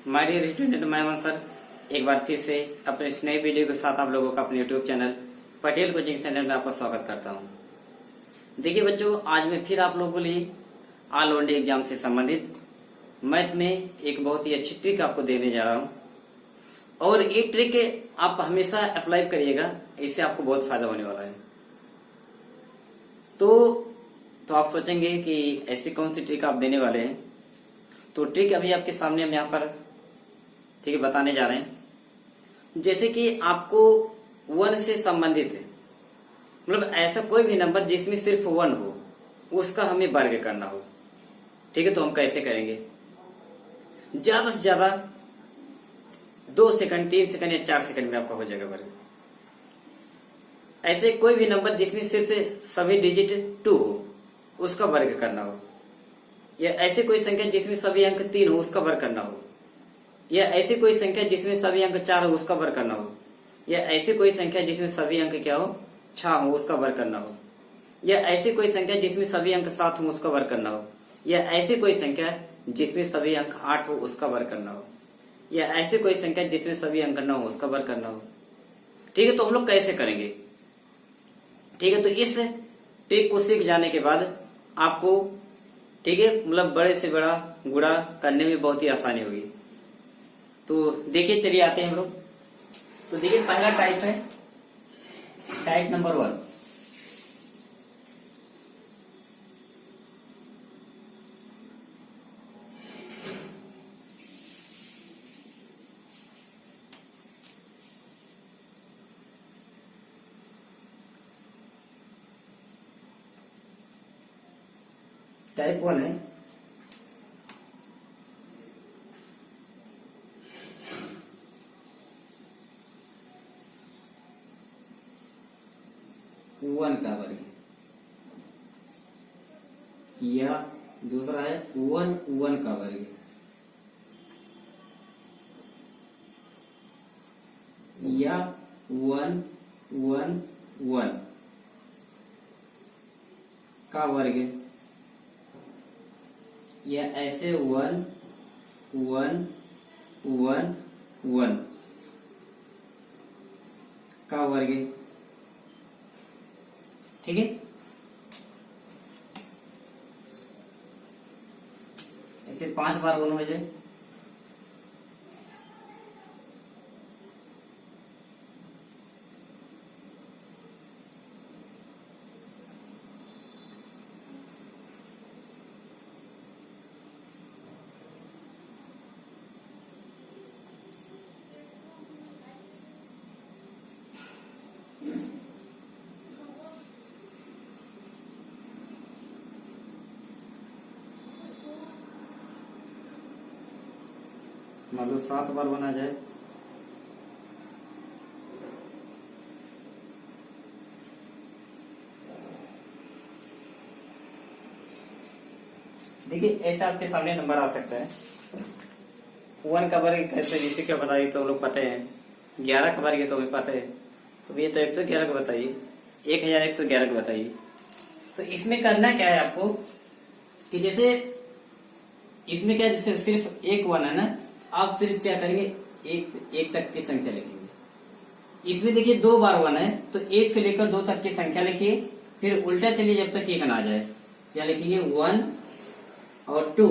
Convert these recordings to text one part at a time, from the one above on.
My dear student, मैं अमन sir एक बार फिर से अपने इस नए वीडियो के साथ आप लोगों का अपने YouTube channel Patel coaching centre में आपका स्वागत करता हूं। देखिए बच्चों, आज मैं फिर आप लोगों के लिए ऑल इंडिया एग्जाम से संबंधित मैथ में एक बहुत ही अच्छी ट्रिक आपको देने जा रहा हूं और ये ट्रिक आप हमेशा अप्लाई करिएगा, इससे आपको बहुत फायदा होने वाला है। तो आप सोचेंगे कि ऐसी कौन सी ट्रिक आप देने वाले हैं, तो ट्रिक अभी आपके सामने हम यहाँ पर ठीक है बताने जा रहे हैं। जैसे कि आपको 1 से संबंधित है, मतलब ऐसा कोई भी नंबर जिसमें सिर्फ 1 हो उसका हमें वर्ग करना हो। ठीक है, तो हम कैसे करेंगे? ज्यादा से ज्यादा 2 सेकंड, 3 सेकंड या 4 सेकंड में आपका हो जाएगा वर्ग। ऐसे कोई भी नंबर जिसमें सिर्फ सभी डिजिट 2 हो उसका वर्ग करना हो, या ऐसे कोई संख्या जिसमें सभी अंक 3 हो उसका वर्ग करना हो, या ऐसी कोई संख्या जिसमें सभी अंक 4 हो उसका वर्ग करना हो, या ऐसी कोई संख्या जिसमें सभी अंक क्या हो 6 हो उसका वर्ग करना हो, या ऐसी कोई संख्या जिसमें सभी अंक 7 हो उसका वर्ग करना हो, या ऐसी कोई संख्या जिसमें सभी अंक 8 हो उसका वर्ग करना हो, या ऐसी कोई संख्या जिसमें सभी अंक 9 हो उसका वर्ग करना हो। ठीक है, तो हम लोग कैसे करेंगे? ठीक है, तो इस ट्रिक को सीख जाने के बाद आपको ठीक है मतलब बड़े से बड़ा गुणा करने में बहुत ही आसानी होगी। तो देखिए, चलिए आते हैं हम लोग। तो देखिए, पहला टाइप है टाइप नंबर 1। टाइप 1 है वन का वर्ग, या दूसरा है 1 का वर्ग, या 1 1 1 का वर्ग, या ऐसे 1 1 1 1 का वर्ग। ठीक है, ऐसे 5 बार गुण हो जाए। मान लो 7 बार बना जाए। देखिए, ऐसा आपके सामने नंबर आ सकता है। 1 का वर्ग कैसे जिसे क्या बताइए तो हम लोग पता है, 11 का वर्ग तो हमें पता है, तो ये तो 111 का बताइए, 1111 का बताइए। तो इसमें करना क्या है आपको कि जैसे इसमें क्या, जैसे सिर्फ एक 1 है ना, आप सिर्फ क्या करेंगे, एक तक की संख्या लिखेंगे। इसमें देखिए 2 बार 1 है, तो 1 से लेकर 2 तक की संख्या लिखिए, फिर उल्टा चलिए जब तक 1 ना आ जाए। क्या लिखेंगे? 1 और 2,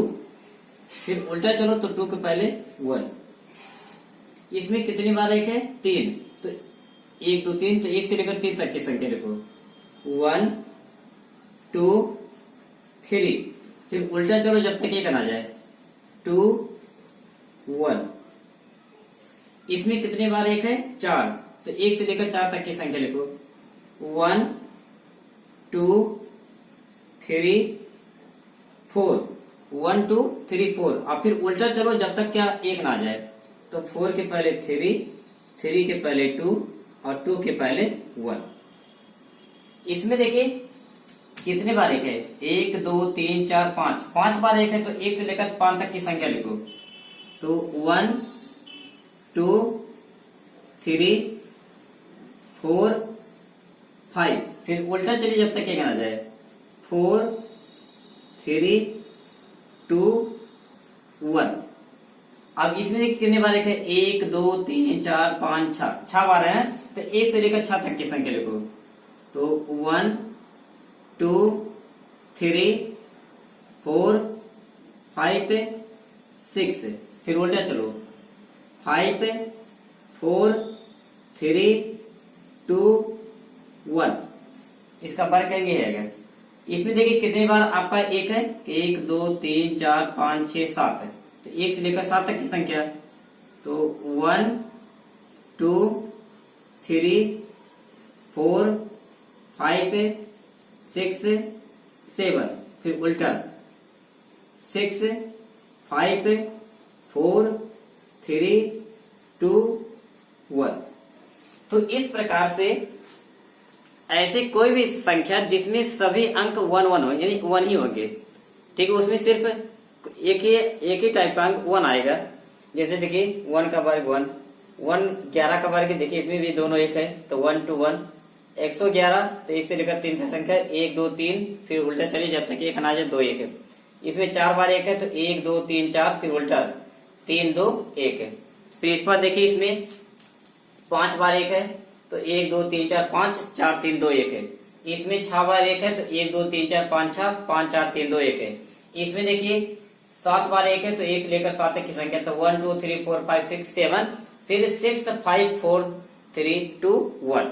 फिर उल्टा चलो तो 2 के पहले 1। इसमें कितनी बार 1 है? 3, तो 1 2 3, तो 1 से लेकर 3 तक की संख्या लिखो। 1 2 3, फिर उल्टा चलो जब तक 1 ना आ जाए। 2 1। इसमें कितने बार 1 है? 4, तो 1 से लेकर 4 तक की संख्या लिखो। 1 2 3 4, 1 2 3 4, और फिर उल्टा चलो जब तक क्या 1 ना आ जाए। तो 4 के पहले 3, 3 के पहले 2 और 2 के पहले 1। इसमें देखिए कितने बार 1 है? 1 2 3 4 5, 5 बार 1 है, तो 1 से लेकर 5 तक की संख्या लिखो। तो 1 2 3 4 5, फिर उल्टा चलिए जब तक 1 ना जाए। 4 3 2 1। अब इसमें देखिए कितने बार एक है, 1 2 3 4 5 6, 6 बार है। तो 1 से लेकर 6 तक की संख्या लिखो। तो 1 2 3 4 5 6, फिर उल्टा चलो 5 4 3 2 1, इसका वर्ग करेंगे है। इसमें देखिए कितने बार आपका एक है, 1 2 3 4 5 6 7 है। तो 1 से लेकर 7 तक की संख्या, तो 1 2 3 4 5 6 7, फिर उल्टा 6 5 4 3 2 1। तो इस प्रकार से ऐसे कोई भी संख्या जिसमें सभी अंक 1 1 हो, यानी 1 ही होंगे, ठीक है, उसमें सिर्फ एक ही टाइप का अंक 1 आएगा। जैसे देखिए 1 का वर्ग 1, 11 का वर्ग, देखिए इसमें भी दोनों एक है, तो 1 2 1, 111, तो 1 से लेकर 3 तक संख्या 1 2 3, फिर उल्टा चलिए जब तक एक ना आ जाए 2 1 है। इसमें 4 बार एक है, तो 1 2 3 4, फिर उल्टा 3 2 1 है। फिर इस पर देखिए इसमें 5 बार एक है, तो 1 2 3 4 5 4 3 2 1 है। इसमें 6 बार एक है, तो 1 2 3 4 5 6 5 4 3 2 1 है। इसमें देखिए 7 बार एक है, तो 1 लेकर 7 तक की संख्या, तो 1 2 3 4 5 6 7, फिर 6 5 4 3 2 1।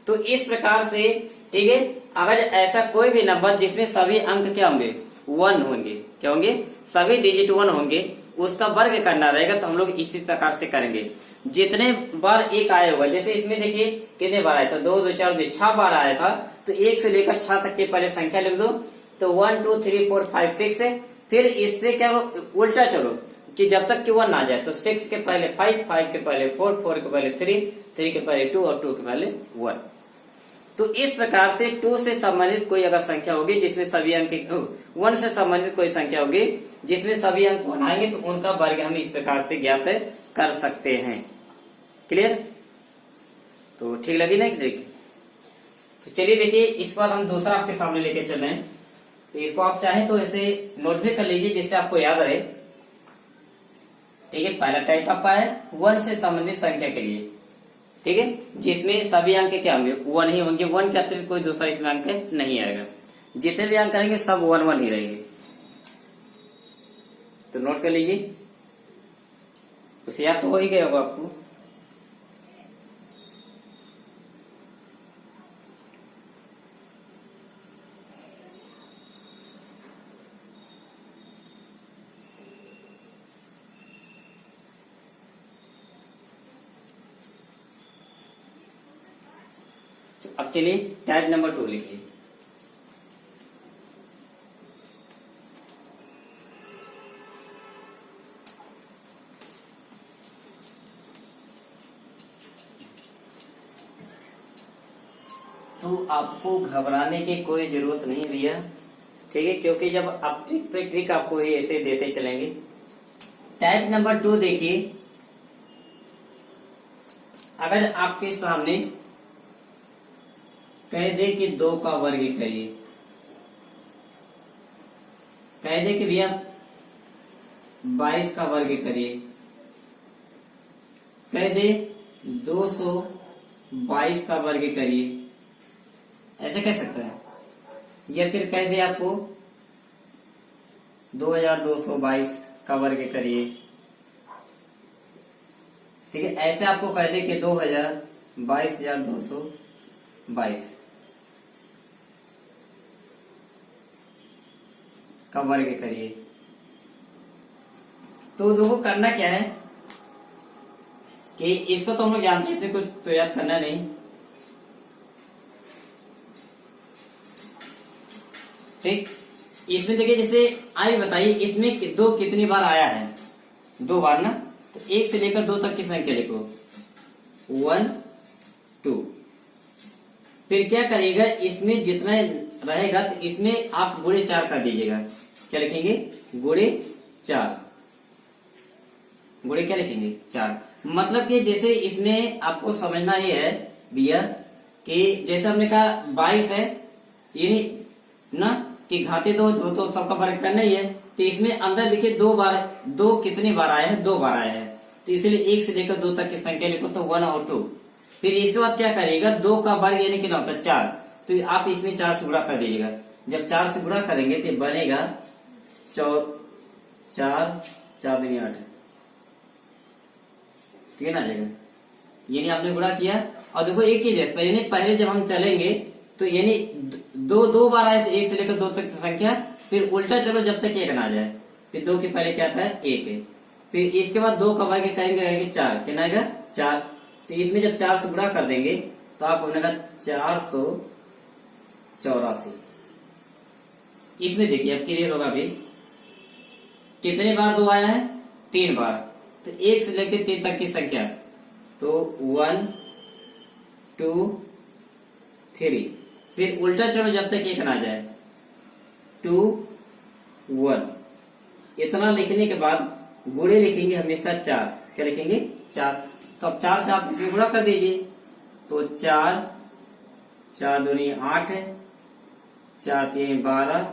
तो इस प्रकार से, ठीक है, अगर ऐसा कोई भी नंबर जिसमें सभी अंक क्या होंगे, 1 होंगे, क्या होंगे, सभी डिजिट 1 होंगे, उसका वर्ग करना रहेगा। तो हम लोग इसी प्रकार से करेंगे। जितने बार एक आया होगा, जैसे इसमें देखिए कितने बार आया था, 2 2 4 2 6 बार आया था, तो 1 से लेकर 6 तक के पहले संख्या लिख दो। तो 1 2 3 4 5 6 है। फिर इससे क्या उल्टा चलो कि जब तक कि 1 ना जाए, तो 6 के पहले 5, 5 के पहले 4, 4 के पहले 3, 3 के पहले 2 और 2 के पहले 1। तो इस प्रकार से 2 से संबंधित कोई अगर संख्या होगी जिसमें सभी अंक 1 से संबंधित कोई संख्या होगी जिसमें सभी अंक 1 आएंगे, तो उनका वर्ग हम इस प्रकार से ज्ञात कर सकते हैं। क्लियर? तो ठीक लगी ना ट्रिक? तो चलिए देखिए, इस बार हम दूसरा आपके सामने लेके चल रहे हैं। तो इसको आप चाहे तो ऐसे नोट भी कर लीजिए जिससे आपको याद रहे। ठीक है, पहला टाइप आपका है 1 से संबंधित संख्या के लिए, ठीक है, जिसमें सभी अंक क्या होंगे, 1 ही होंगे। 1 के अतिरिक्त कोई दूसरा इसमें अंक नहीं आएगा। जितने भी अंक करेंगे सब 1 1 ही रहेंगे। तो नोट कर लीजिए, उससे याद तो हो ही गया होगा आपको। अब चलिए टाइप नंबर 2 लिखिए। तो आपको घबराने की कोई जरूरत नहीं भैया, ठीक है, क्योंकि जब आप ट्रिक पे ट्रिक आपको ये ऐसे देते चलेंगे। टाइप नंबर 2 देखिए, अगर आपके सामने कह दे कि 2 का वर्ग करिए, कह दे कि भैया 22 का वर्ग करिए, कह दे 222 का वर्ग करिए, ऐसे कह सकता है। या फिर कह दे आपको 2222 का वर्ग करिए, ठीक है, ऐसे आपको कह दे कि 22,222 का वर्ग करिए। तो देखो करना क्या है कि इसको तो हम लोग जानते हैं, इसमें कुछ तो याद करना नहीं। ठीक, इसमें देखिए जैसे आइए बताइए इसमें 2 कितनी बार आया है, 2 बार ना। तो 1 से लेकर 2 तक की संख्या लिखो, 1 2। फिर क्या करिएगा, इसमें जितना रहेगा तो इसमें आप गुणे 4 कर दीजिएगा। क्या लिखेंगे, गुणे 4। गुणे क्या लिखेंगे, 4। मतलब कि जैसे इसमें आपको समझना ये है भैया कि जैसे हमने कहा 22 है, यानी ना कि घाते 2 तो सबका वर्ग करना ही है। तो इसमें अंदर देखिए 2 बार, 2 कितनी बार आया है, 2 बार आया है, तो इसलिए 1 से लेकर 2 तक की संख्या लिखो तो 1 और 2। फिर इसके बाद क्या करिएगा, 2 का वर्ग यानी कितना होता है 4, तो आप इसमें 4 से गुणा कर दीजिएगा। जब 4 से गुणा करेंगे तो बनेगा 4 4 दूनी 8, ठीक है ना, आ जाएगा। यानी आपने गुणा किया। और देखो एक चीज है, पहले जब हम चलेंगे तो यानी 2 बार आए तो 1 से लेकर 2 तक की संख्या, फिर उल्टा चलो जब तक 1 ना जाए, फिर 2 के पहले क्या आता है 1 है, फिर इसके बाद 2 का वर्ग करेंगे 4, कितना आएगा 4। तो इसमें जब 4 से गुणा कर देंगे तो आप बनेगा 484। इसमें देखिए अब क्लियर होगा भी, कितने बार 2 आया है, 3 बार, तो 1 से लेकर 3 तक की संख्या, तो 1 2 3, फिर उल्टा चलो जब तक 1 ना जाए 2 1। इतना लिखने के बाद गुणे लिखेंगे हमेशा 4, क्या लिखेंगे 4। तो अब 4 से आप इसमें गुणा कर दीजिए, तो 4 4 दूनी 8, 4 3 12,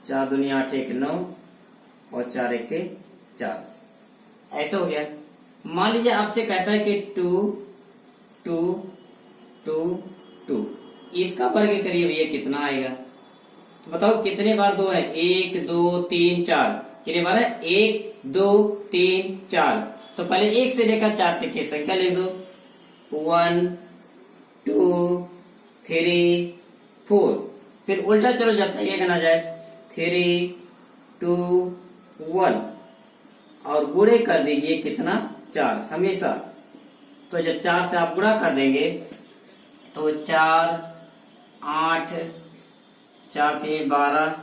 4 दूनी 8 1 9 और 4 1 4, ऐसा हो गया। मान लीजिए आपसे कहता है कि 2 2 2 2, इसका वर्ग करिए भैया कितना आएगा, तो बताओ कितने बार 2 है, 1 2 3 4, कितने बार है 1 2 3 4। तो पहले 1 से लेकर 4 तक की संख्या लिख दो, 1 2 3 4, फिर उल्टा चलो जब तक 1 ना जाए 3 2 1, और गुणे कर दीजिए कितना 4 हमेशा। तो जब 4 से आप गुणा कर देंगे तो 4 8, 4 3 12,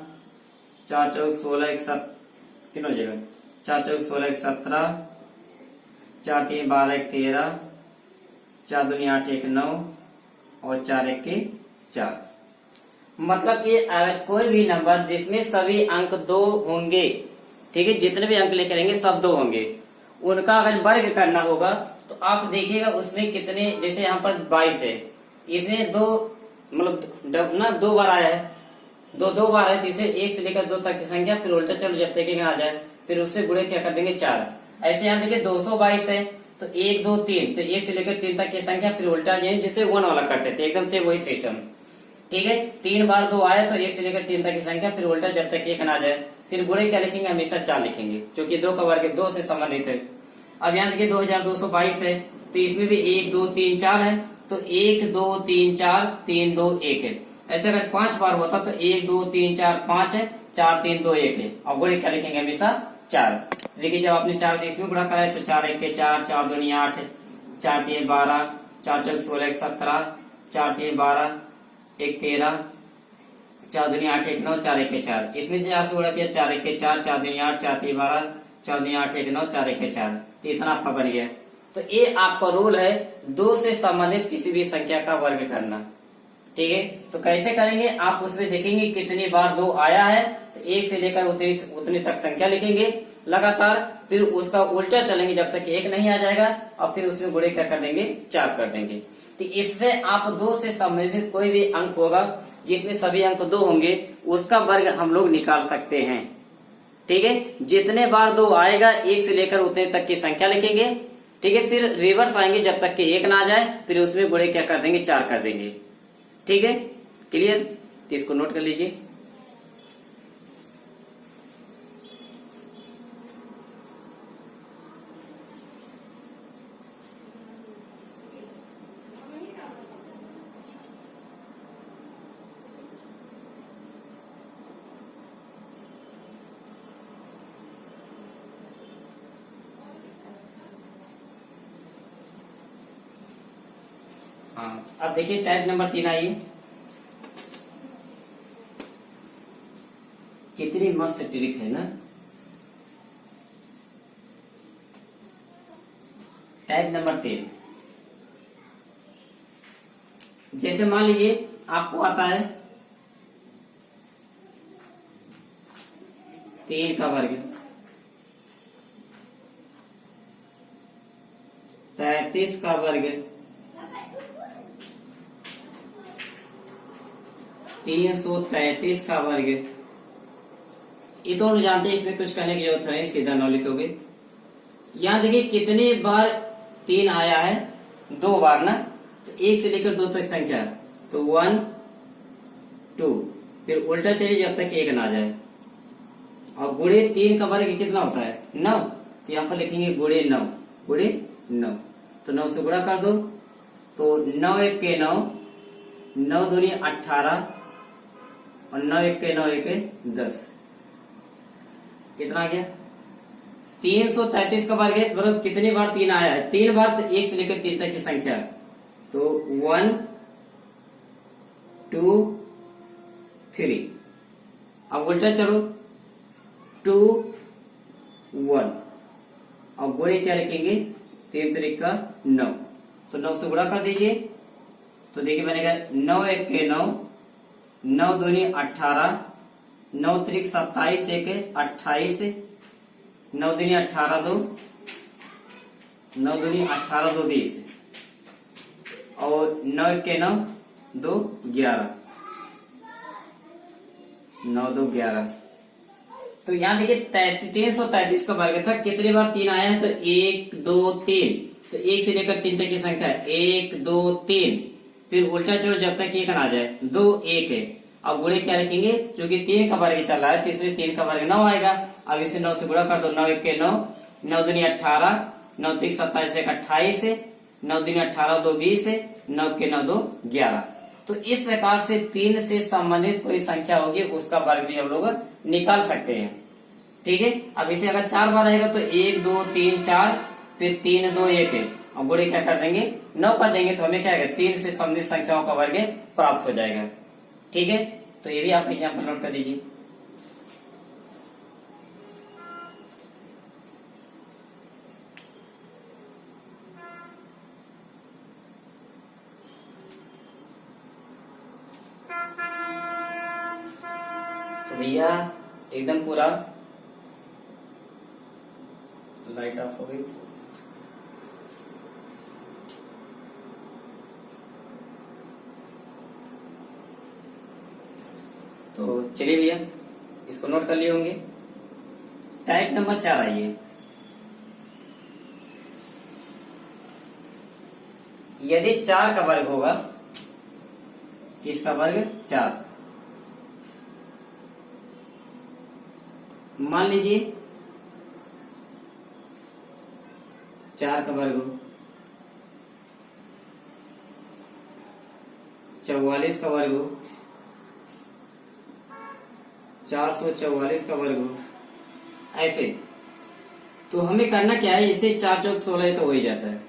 4 4 16 1 7, कितना हो जाएगा 4 4 16 1 17, 4 3 12 1 13, 4 दूनी 8 1 9 और 4 1 4। मतलब कि अगर कोई भी नंबर जिसमें सभी अंक 2 होंगे, ठीक है, जितने भी अंक लेकर आएंगे सब 2 होंगे, उनका अगर वर्ग करना होगा तो आप देखिएगा उसमें कितने, जैसे यहाँ पर 22 है, इसमें 2 मतलब ना 2 बार आया है, 2 बार है, तो इसे 1 से लेकर 2 तक की संख्या, फिर उल्टा चलो जब तक 1 आ जाए फिर उससे गुणे क्या कर देंगे 4। ऐसे यहाँ देखिए 222 है, तो 1 2 3, तो 1 से लेकर 3 तक की संख्या, फिर उल्टा यानी जिससे 1 वाला करते थे एकदम से वही सिस्टम, ठीक है। 3 बार 2 आया तो 1 से लेकर 3 तक की संख्या, फिर उल्टा जब तक 1 ना जाए, फिर गुणे क्या लिखेंगे हमेशा 4 लिखेंगे, क्योंकि 2 का वर्ग 2 से संबंधित है। अब यहाँ देखिए 2222 है, तो इसमें भी 1 2 3 4 है, तो 1 2 3 4 3 2 1 है। ऐसे अगर 5 बार होता तो 1 2 3 4 5 है, 4 3 2 1 है, और गुणे क्या लिखेंगे हमेशा 4। देखिए जब आपने 4 से इसमें गुणा कराया तो 4 1 4, 4 दूनी 8, 4 3 12, 4 4 16 1 17, 4 3 12 1 13, 4 दूनी 8 1 9, 4 1 4। इसमें से 4 से गुणा किया 4 1 4, 4 दूनी 8, 4 3 12, 4 दूनी 8 1 9, 4 1 4, तो इतना आपका बन गया। तो ये आपका रूल है 2 से संबंधित किसी भी संख्या का वर्ग करना, ठीक है। तो कैसे करेंगे आप उसमें देखेंगे कितनी बार 2 आया है, तो 1 से लेकर उतनी तक संख्या लिखेंगे लगातार, फिर उसका उल्टा चलेंगे जब तक 1 नहीं आ जाएगा, और फिर उसमें गुणे क्या कर देंगे 4 कर देंगे। तो इससे आप 2 से संबंधित कोई भी अंक होगा जिसमें सभी अंक 2 होंगे, उसका वर्ग हम लोग निकाल सकते हैं, ठीक है। जितने बार 2 आएगा 1 से लेकर उतने तक की संख्या लिखेंगे, ठीक है, फिर रिवर्स आएंगे जब तक कि 1 ना आ जाए, फिर उसमें गुणे क्या कर देंगे 4 कर देंगे, ठीक है, क्लियर। तो इसको नोट कर लीजिए। हाँ, अब देखिए टाइप नंबर 3 आइए, कितनी मस्त ट्रिक है ना। टाइप नंबर 3, जैसे मान लीजिए आपको आता है 3 का वर्ग, 33 का वर्ग, 333 का वर्ग, ये तो हम जानते हैं, इसमें कुछ कहने की जरूरत नहीं, सीधा 9 लिखोगे। यहाँ देखिए कितने बार 3 आया है, 2 बार ना, तो 1 से लेकर 2 तक संख्या है, तो 1 2, फिर उल्टा चलिए जब तक 1 ना जाए। और गुणे 3 का वर्ग कितना होता है 9, तो यहाँ पर लिखेंगे गुणे 9, गुणे 9, तो 9 से गुणा कर दो, तो 9 1 के 9, 9 दूनी 18, और 9 1 के 9 1 10, कितना आ गया 333 का वर्ग है। मतलब कितनी बार 3 आया है, 3 बार, तो 1 से लेकर 3 तक की संख्या, तो 1 2 3। अब उल्टा चलो 2 1, और गुणे क्या लिखेंगे 3 3 का 9, तो 9 से गुणा कर दीजिए, तो देखिए बनेगा 9 1 के 9, 9 दूनी 18, 9 3 27 1 28, 9 दूनी 18 2, 9 दूनी 18 2 20, और 9 1 के 9 2 11, 9 2 11। तो यहाँ देखिए 333 का वर्ग था, कितनी बार 3 आया है, तो 1 2 3, तो 1 से लेकर 3 तक की संख्या है 1 2 3, फिर उल्टा चलो जब तक 1 ना जाए, 2 1 है। अब गुणे क्या रखेंगे, क्योंकि 3 का वर्ग चल रहा है, तीसरे 3 का वर्ग 9 आएगा। अब इसे 9 से गुणा कर दो, 9 1 के 9, 9 दूनी 18, 9 3 27 1 28, 9 दूनी 18 2 20, 9 के 9 2 11। तो इस प्रकार से 3 से संबंधित कोई संख्या होगी उसका वर्ग भी हम लोग निकाल सकते हैं। ठीक है, अब इसे अगर 4 बार रहेगा तो 1 2 3 4, फिर 3 2 1 है, और गुणे क्या कर देंगे 9 कर देंगे, तो हमें क्या है 3 से संबंधित संख्याओं का वर्ग प्राप्त हो जाएगा। ठीक है, तो ये भी आप एग्जाम्पल नोट कर दीजिए। तो भैया एकदम पूरा लाइट ऑफ हो गई। तो चलिए भैया इसको नोट कर लिए होंगे। टाइप नंबर 4 आइए। यदि 4 का वर्ग होगा, इसका वर्ग 4, मान लीजिए 4 का वर्ग हो, 44 का वर्ग हो, 444 का वर्ग हो, ऐसे। तो हमें करना क्या है, इसे 4 चौक 16 तो हो ही जाता है।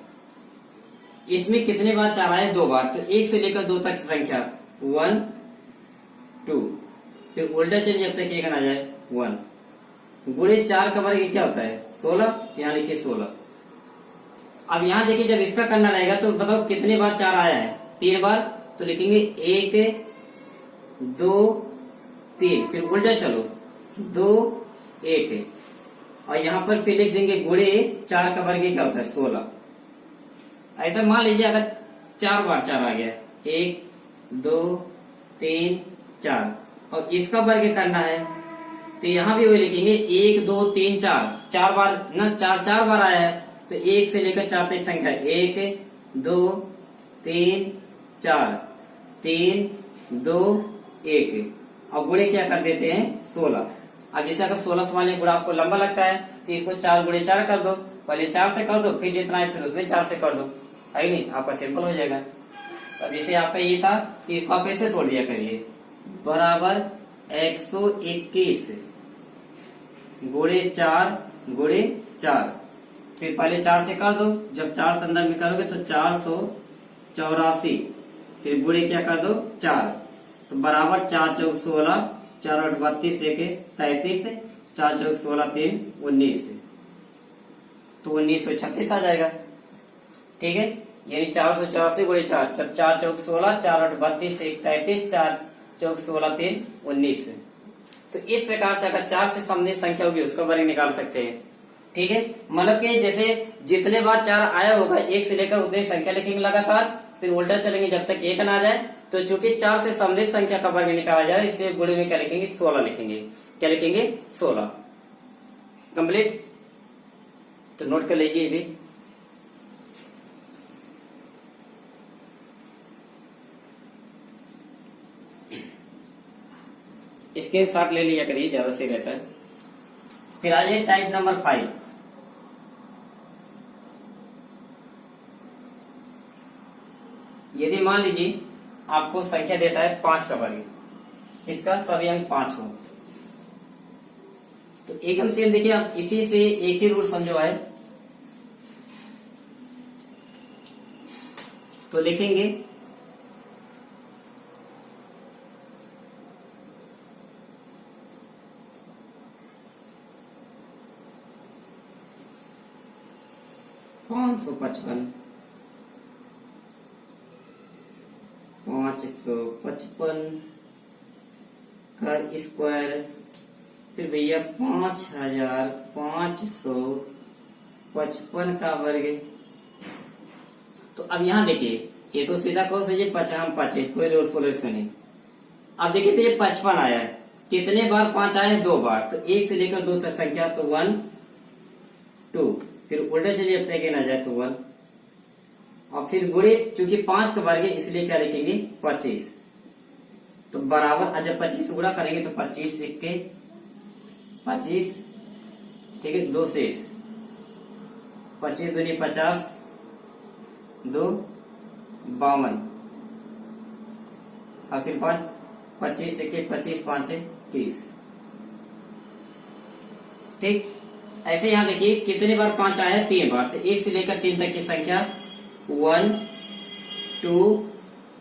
इसमें कितने बार 4 आए, 2 बार, तो 1 से लेकर 2 तक संख्या 1 2, फिर उल्टा चलिए जब तक 1 ना जाए 1, गुणे 4 का वर्ग क्या होता है 16, यहाँ लिखिए 16। अब यहाँ देखिए जब इसका करना रहेगा तो बताओ कितने बार 4 आया है, 3 बार, तो लिखेंगे 1 2 3, फिर उल्टा चलो 2 1, और यहाँ पर फिर लिख देंगे गुणे 4 का वर्ग क्या होता है 16। ऐसा मान लीजिए अगर 4 बार 4 आ गया, 1 2 3 4, और इसका वर्ग करना है तो यहाँ भी वही लिखेंगे 1 2 3 4, 4 बार ना, 4 बार आया है, तो 1 से लेकर 4 तक संख्या 1 2 3 4, 3 2 1, और गुणे क्या कर देते हैं 16। अब जैसे अगर 16 से मान लीजिए गुणा आपको लंबा लगता है तो इसको 4 गुणे 4 कर दो, पहले 4 से कर दो, फिर जितना है फिर उसमें 4 से कर दो, है नहीं, आपका सिंपल हो जाएगा। अब जैसे आपका ये था तो इसको आप ऐसे तोड़ दिया करिए, बराबर 121 गुणे 4 गुणे 4, फिर पहले 4 से कर दो, जब 4 संदर्भ में करोगे तो 484, फिर गुणे क्या कर दो 4, तो बराबर 4 चौक 16, 4 8 32 1 33, 4 चौक 16 3 19, तो 1936 आ जाएगा। ठीक है, यानी 484 गुणे 4, 4 चौक 16, 4 8 32 1 33, 4 चौक 16 3 19। तो इस प्रकार से अगर 4 से संबंधित संख्या होगी उसका वर्ग निकाल सकते हैं। ठीक है, मतलब कि जैसे जितने बार 4 आया होगा 1 से लेकर उतनी संख्या लिखेंगे लगातार, फिर उल्टा चलेंगे जब तक 1 ना आ जाए। तो चूंकि 4 से संबंधित संख्या का वर्ग निकाला जाए इसलिए गुणे में क्या लिखेंगे 16 लिखेंगे। क्या लिखेंगे 16। कंप्लीट। तो नोट कर लीजिए भी। स्क्रीनशॉट ले लिया करिए, ज्यादा सही रहता है। फिर आ जाइए टाइप नंबर 5। यदि मान लीजिए आपको संख्या देता है 5 का वर्ग, इसका सभी अंक 5 हो, तो एकदम सेम देखिए, आप इसी से एक ही रूल समझो है। तो लिखेंगे 555 555 का स्क्वायर, फिर भैया 5555 का वर्ग। तो अब यहाँ देखिए, ये तो सीधा क्रॉस है, 55 कोई रोल फॉलोशन नहीं। अब देखिए भैया 55 आया है, कितने बार 5 आया है? 2 बार। तो 1 से लेकर 2 तक संख्या, तो 1 2, फिर उल्टा चलिए अब तक ना जाए तो 1, और फिर गुणे, चूंकि 5 का वर्ग है इसलिए क्या लिखेंगे 25। तो बराबर, जब 25 गुणा करेंगे तो 25 के 25, ठीक है, 2 शेष, 25 दूनी 50, 2 52, हासिल 5, 25 के 25 5 30। ठीक, ऐसे यहां देखिए कितने बार 5 आया है? 3 बार। तो 1 से लेकर 3 तक की संख्या 1 2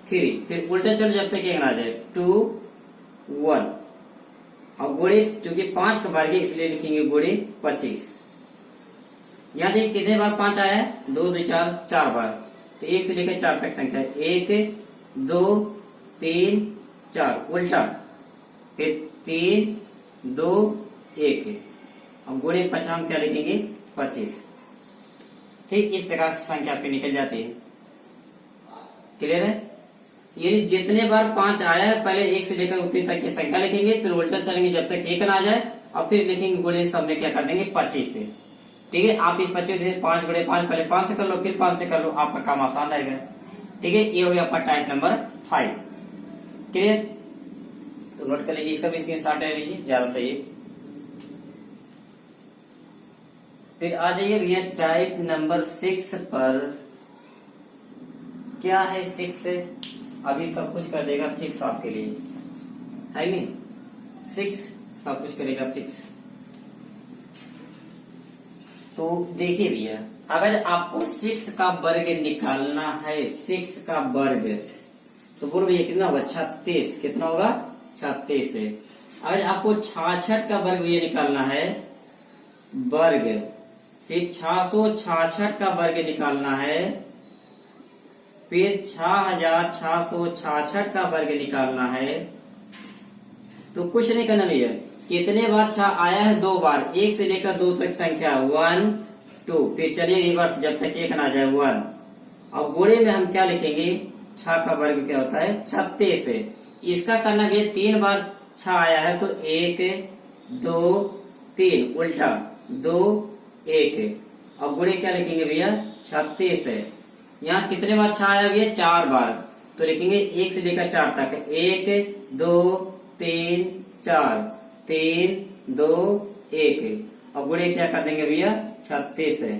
3, फिर उल्टा चलो जब तक एक ना आ जाए 2 1, और गुणे, चूंकि 5 का वर्ग है इसलिए लिखेंगे गुणे 25। यहाँ देखिए कितने बार 5 आया है? 2 2 4 4 बार। तो 1 से लेकर 4 तक संख्या 1 2 3 4, उल्टा, फिर 3 2 1, अब गुणे 50 हम क्या लिखेंगे 25। ठीक, इस प्रकार से संख्या पे निकल जाती है। क्लियर है? यानी जितने बार 5 आया है पहले 1 से लेकर उतनी तक की संख्या लिखेंगे, फिर उल्टा चलेंगे जब तक 1 ना आ जाए, और फिर लिखेंगे गुणे सब में क्या कर देंगे 25 से। ठीक है, आप इस 25 से 5 गुणे 5, पहले 5 से कर लो फिर 5 से कर लो, आपका काम आसान रहेगा। ठीक है, ये हो गया आपका टाइप नंबर 5। क्लियर? तो नोट कर लीजिए, इसका भी स्क्रीनशॉट ले लीजिए, ज्यादा सही है। फिर आ जाइए भैया टाइप नंबर 6 पर। क्या है 6? अभी सब कुछ कर देगा फिक्स आपके लिए, है नहीं? 6 सब कुछ करेगा फिक्स। तो देखिए भैया, अगर आपको 6 का वर्ग निकालना है, 6 का वर्ग, तो बोलो भैया कितना होगा 36। कितना होगा 36 है। अगर आपको 66 का वर्ग भैया निकालना है, वर्ग, फिर 666 का वर्ग निकालना है, फिर 6666 का वर्ग निकालना है। तो कुछ नहीं करना भैया, कितने बार 6 आया है? 2 बार। 1 से लेकर 2 तक संख्या 1 2, फिर चलिए रिवर्स जब तक 1 ना जाए 1, और गुणे में हम क्या लिखेंगे? 6 का वर्ग क्या होता है 36 है। इसका करना भैया 3 बार 6 आया है, तो 1 2 3, उल्टा 2 1, और गुणे क्या लिखेंगे भैया 36 है। यहाँ कितने बार 6 आया भैया? 4 बार। तो लिखेंगे 1 से लेकर 4 तक, 1 2 3 4, 3 2 1, और गुणे क्या कर देंगे भैया 36 है।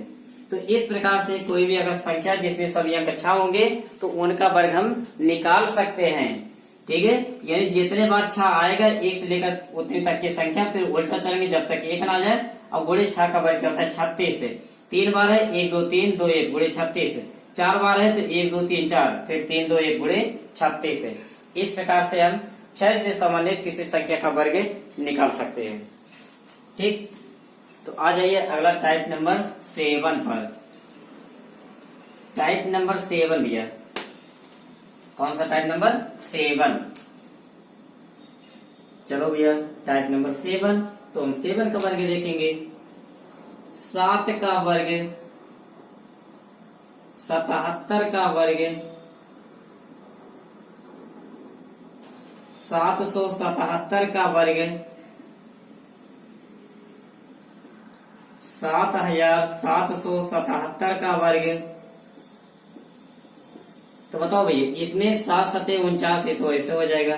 तो इस प्रकार से कोई भी अगर संख्या जिसमें सभी अंक अच्छा होंगे तो उनका वर्ग हम निकाल सकते हैं। ठीक है, यानी जितने बार 6 आएगा 1 से लेकर उतनी तक की संख्या, फिर उल्टा चलेंगे जब तक 1 ना जाए, और गुणे 6 का वर्ग क्या होता है 36 है। 3 बार है 1 2 3 2 1 गुणे 36 है। 4 बार है तो 1 2 3 4, फिर 3 2 1 गुणे 36 है। इस प्रकार से हम 6 से संबंधित किसी संख्या का वर्ग निकाल सकते हैं। ठीक, तो आ जाइए अगला टाइप नंबर 7 पर। टाइप नंबर 7 भैया, कौन सा टाइप नंबर 7? चलो भैया टाइप नंबर 7, तो हम 7 का वर्ग देखेंगे। 7 का वर्ग, 77 का वर्ग, 777 का वर्ग, 7,777 का वर्ग। तो बताओ भैया, इसमें 7 सते 49 है, तो ऐसे हो जाएगा।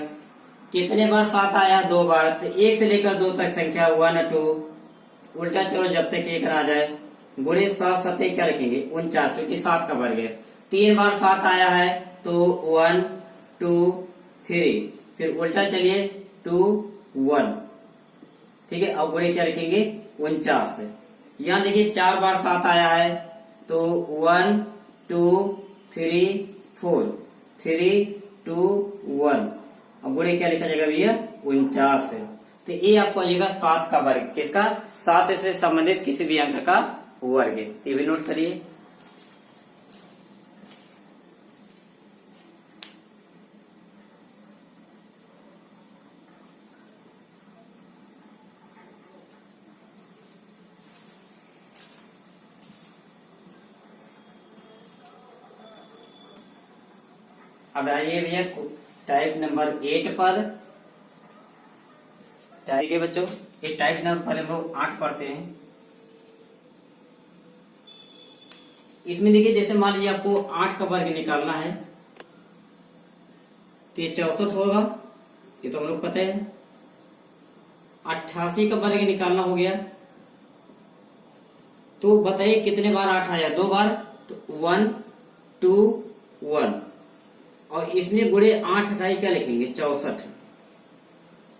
कितने बार 7 आया? 2 बार। तो 1 से लेकर 2 तक संख्या 1 2, उल्टा चलो जब तक 1 ना आ जाए। गुणे 7 सते क्या लिखेंगे? 49, क्योंकि 7 का वर्ग है। 3 बार 7 आया है तो 1 2 3, फिर उल्टा चलिए 2 1, ठीक है। अब गुणे क्या लिखेंगे? 49। यहाँ देखिए 4 बार 7 आया है तो 1 2 3 4, 3 2 1। अब गुणे क्या लिखा जाएगा भैया? 49। तो ये आपको आ जाएगा 7 का वर्ग। किसका? 7 से संबंधित किसी भी अंक का वर्ग। ये भी नोट करिए। अब आइए भैया टाइप नंबर 8 पर। ठीक है बच्चों, ये टाइप नंबर पहले हम लोग 8 पढ़ते हैं। इसमें देखिए, जैसे मान लीजिए आपको 8 का वर्ग निकालना है तो ये 64 होगा, ये तो हम लोग पता है। 88 का वर्ग निकालना हो गया, तो बताइए कितने बार 8 आया? 2 बार, तो 1 2 1। और इसमें गुणे 8 28 क्या लिखेंगे? 64।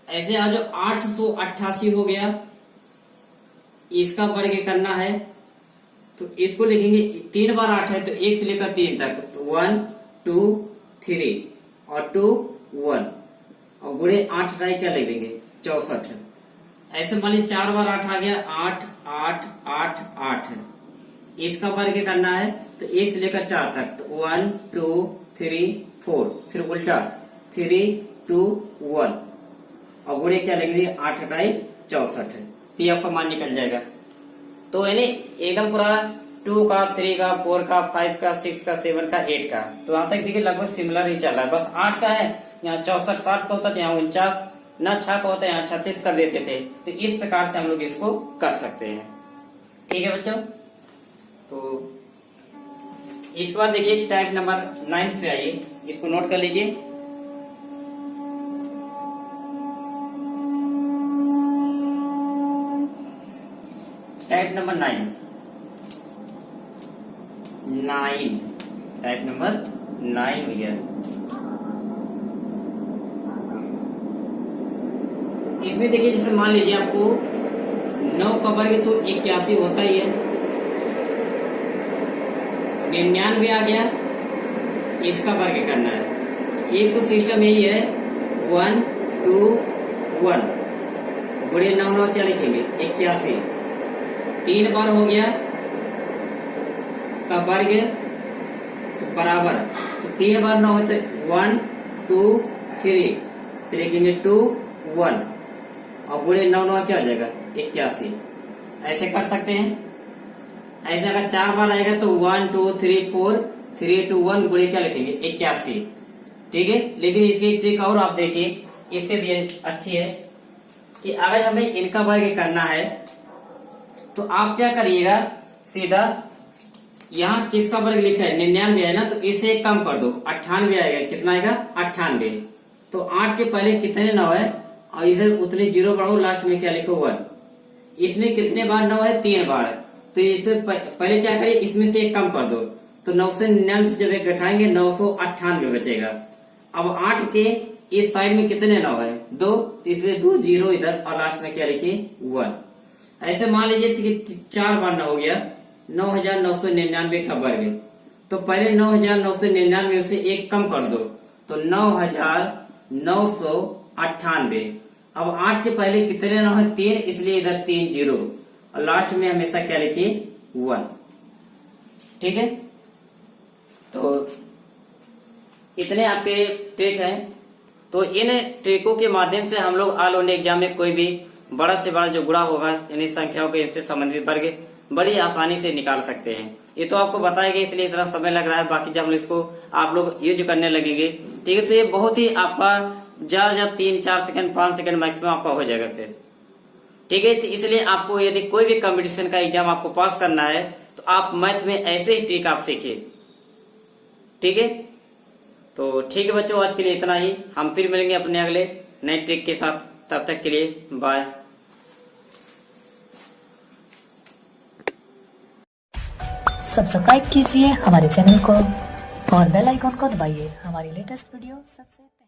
ऐसे आज 888 हो गया, इसका वर्ग करना है तो इसको लिखेंगे। 3 बार 8 है तो 1 से लेकर 3 तक, तो 1 2 3 और 2 1, और गुणे 8 28 क्या लिख देंगे? 64। ऐसे मान लीजिए 4 बार 8 आ गया, 8 8 8 8, इसका वर्ग करना है तो 1 से लेकर 4 तक, तो 1 2 3 4, फिर उल्टा 3 2 1, और गुणे क्या लिखेंगे? 8 28 64। तो ये आपका मान निकल जाएगा। तो यानी एकदम पूरा 2 का 3 का 4 का 5 का 6 का 7 का 8 का, तो यहाँ तक देखिए लगभग सिमिलर ही चल रहा है। बस 8 का है, यहाँ 64 60 का होता था, यहाँ 49 न 6 का होता है, यहाँ 36 कर देते थे। तो इस प्रकार से हम लोग इसको कर सकते हैं। ठीक है बच्चों, तो इस बार देखिए टाइप नंबर 9 पे आइए, इसको नोट कर लीजिए। टाइप नंबर 9 टाइप नंबर 9 भैया। इसमें देखिए, जैसे मान लीजिए आपको 9 का वर्ग तो 81 होता ही है, 99 आ गया, इसका वर्ग करना है। एक तो सिस्टम यही है 1 2 1, गुणे 9 9 क्या लिखेंगे? 81। 3 बार हो गया का वर्ग तो बराबर, तो 3 बार 9 होते 1 2 3, फिर लिखेंगे 2 1, और गुणे 9 9 क्या हो जाएगा? 81। ऐसे कर सकते हैं। ऐसे अगर 4 बार आएगा तो 1 2 3 4 3 2 1, गुणे क्या लिखेंगे? 81। ठीक है, लेकिन इसकी एक ट्रिक और आप देखिए, इससे भी अच्छी है कि अगर हमें इनका वर्ग करना है तो आप क्या करिएगा, सीधा यहाँ किसका वर्ग लिखा है? 99 है ना, तो इसे कम कर दो, 98 आएगा। कितना आएगा? 98। तो 8 के पहले कितने 9 है, और इधर उतने 0 बढ़ो, लास्ट में क्या लिखो? 1। इसमें कितने बार 9 है? 3 बार। तो इससे पहले क्या करिए, इसमें से एक कम कर दो, तो 999 से जब एक घटाएंगे 998 बचेगा। अब 8 के इस साइड में कितने 9 है? 2, तो इसलिए 2 0 इधर, और लास्ट में क्या लिखिए? 1। ऐसे मान लीजिए 4 बार 9 हो गया, 9999 का वर्ग। तो पहले 9999 में से एक कम कर दो, तो 9998। अब 8 के पहले कितने 9 है? 3, इसलिए इधर 3 0, और लास्ट में हमेशा क्या लिखिए? 1। ठीक है, तो इतने आपके ट्रिक हैं। तो इन ट्रिकों के माध्यम से हम लोग ऑल इंडिया एग्जाम में कोई भी बड़ा से बड़ा जो गुणा होगा, यानी संख्याओं के इनसे संबंधित वर्ग, बड़ी आसानी से निकाल सकते हैं। ये तो आपको बताया गया, इसलिए इतना समय लग रहा है। बाकी जब हम इसको आप लोग यूज करने लगेंगे, ठीक है, तो ये बहुत ही आपका ज्यादा 3 4 सेकंड 5 सेकंड मैक्सिमम आपका हो जाएगा फिर। ठीक है। तो इसलिए आपको यदि कोई भी कंपटीशन का एग्जाम आपको पास करना है तो आप मैथ में ऐसे ही ट्रिक आप सीखिए। ठीक है, तो ठीक है बच्चों, आज के लिए इतना ही। हम फिर मिलेंगे अपने अगले नए ट्रिक के साथ। तब तक के लिए बाय। सब्सक्राइब कीजिए हमारे चैनल को और बेल आइकॉन को दबाइए हमारी लेटेस्ट वीडियो सबसे पहले